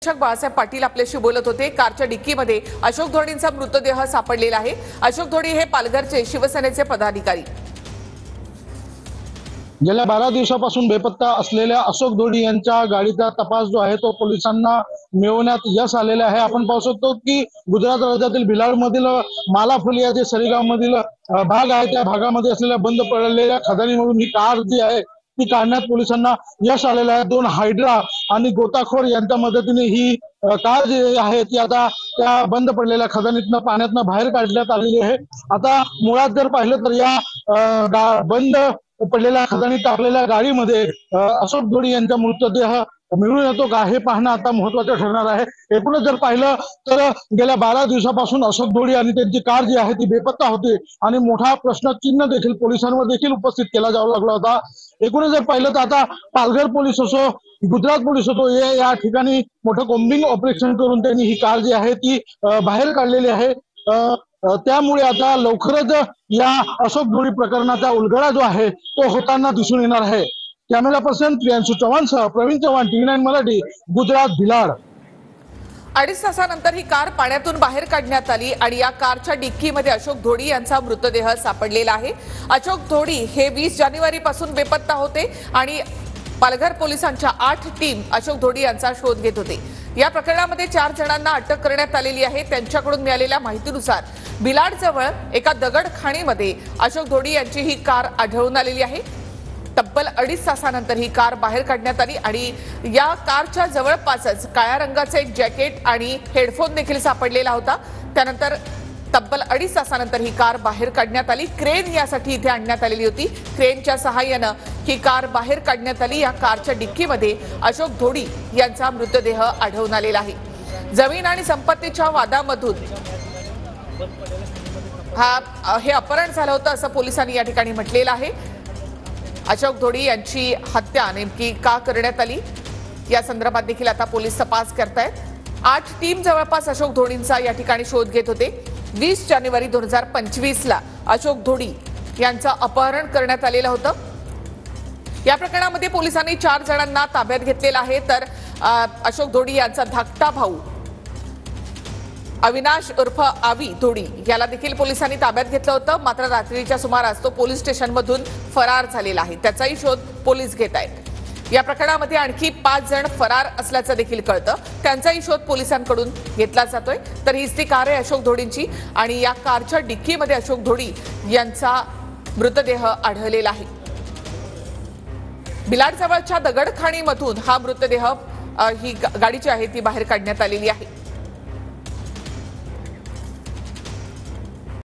बाळासाहेब पाटील आपल्याशी बोलत होते। कारच्या डिक्कीमध्ये अशोक धोडींचा मृतदेह सापडलेला आहे। अशोक धोडी हे पालघरचे शिवसेनेचे पदाधिकारी। गेल्या 12 दिवसापासून बेपत्ता असलेल्या अशोक धोडी यांच्या गाडीचा तपास जो आहे तो पोलिसांना मिळवण्यात यश आलेले आहे। आपण पाहू शकतो की गुजरात राज्यातील भिलाडमधील मालाफुलिया जे सरीगावमधील भाग आहे त्या भागामध्ये असलेल्या बंद पडलेल्या खदानीमधून ही कार जी आहे ती काढण्यात पोलिसांना यश आलेलं आहे। 2 हायड्रा आणि गोताखोर यांच्या मदतीने ही कार जी आहे ती आता त्या बंद पडलेल्या खदानीतनं पाण्यातनं बाहेर काढण्यात आलेली आहे। आता मुळात जर पाहिलं तर या बंद पडलेल्या खदानीत टाकलेल्या गाडीमध्ये अशोक धोडी यांचा मृतदेह मिळून येतो का हे पाहणं आता महत्त्वाचं ठरणार आहे। एकूणच जर पाहिलं तर गेल्या 12 दिवसापासून अशोक धोडी आणि त्यांची कार जी आहे ती बेपत्ता होती आणि मोठा प्रश्नचिन्ह देखील पोलिसांवर देखील उपस्थित केला जाऊ लागला होता। एकूणच जर पाहिलं तर आता पालघर पोलीस असो गुजरात पोलीस असो या ठिकाणी मोठं कॉम्बिंग ऑपरेशन करून त्यांनी ही कार जी आहे ती बाहेर काढलेली आहे। त्यामुळे आता लवकरच या अशोक धोडी प्रकरणाचा उलगडा जो आहे तो होताना दिसून येणार आहे। कॅमेरा पर्सन प्रियांशु चव्हाण सह प्रवीण चव्हाण, TV9 मराठी, गुजरात, भिलाड। 2.5 तासानंतर ही कार पाण्यातून बाहेर काढण्यात आली आणि या कारच्या डिक्कीमध्ये अशोक धोडी यांचा मृतदेह सापडलेला आहे। अशोक धोडी हे 20 जानेवारी पासून बेपत्ता होते आणि पालघर पोलिसांच्या 8 टीम अशोक धोडी यांचा शोध घेत होते। या प्रकरणामध्ये 4 जणांना अटक करण्यात आलेली आहे। त्यांच्याकडून मिळालेल्या माहितीनुसार भिलाड जवळ एका दगड खाणीमध्ये अशोक धोडी यांची ही कार आढळून आलेली आहे। तब्बल 2.5 तासानंतर ही कार बाहेर काढण्यात आली आणि या कारच्या जवळपासच काळ्या रंगाचे एक जॅकेट आणि हेडफोन देखील सापडलेला होता। त्यानंतर तब्बल 2.5 तासानंतर ही कार बाहेर काढण्यात आली। क्रेन यासाठी इथे आणण्यात आलेली होती। क्रेनच्या सहाय्याने ही कार बाहेर काढण्यात आली। या कारच्या डिक्कीमध्ये अशोक धोडी यांचा मृतदेह आढळून आलेला आहे। जमीन आणि संपत्तीच्या वादामधून हे अपहरण झालं होतं असं पोलिसांनी या ठिकाणी म्हटलेलं आहे। अशोक धोडी यांची हत्या नेमकी का करण्यात आली या संदर्भात देखील आता पोलीस तपास करतायत। 8 टीम जवळपास अशोक धोडींचा या ठिकाणी शोध घेत होते। 20 जानेवारी 2025 ला अशोक धोडी यांचं अपहरण करण्यात आलेलं होतं। या प्रकरणामध्ये पोलिसांनी 4 जणांना ताब्यात घेतलेलं आहे। तर अशोक धोडी यांचा धाकटा भाऊ अविनाश उर्फ आवी धोडी याला देखील पोलिसांनी ताब्यात घेतलं होतं। मात्र रात्रीच्या सुमारास तो पोलीस स्टेशनमधून फरार झालेला आहे। त्याचाही शोध पोलीस घेत आहेत। या प्रकरणामध्ये आणखी 5 जण फरार असल्याचं देखील कळतं। त्यांचाही शोध पोलिसांकडून घेतला जातोय। तर हीच ती कार आहे अशोक धोडींची आणि या कारच्या डिक्कीमध्ये अशोक धोडी यांचा मृतदेह आढळलेला आहे। भिलाड जवळच्या दगडखाणीमधून हा मृतदेह ही गाडी जी आहे ती बाहेर काढण्यात आलेली आहे।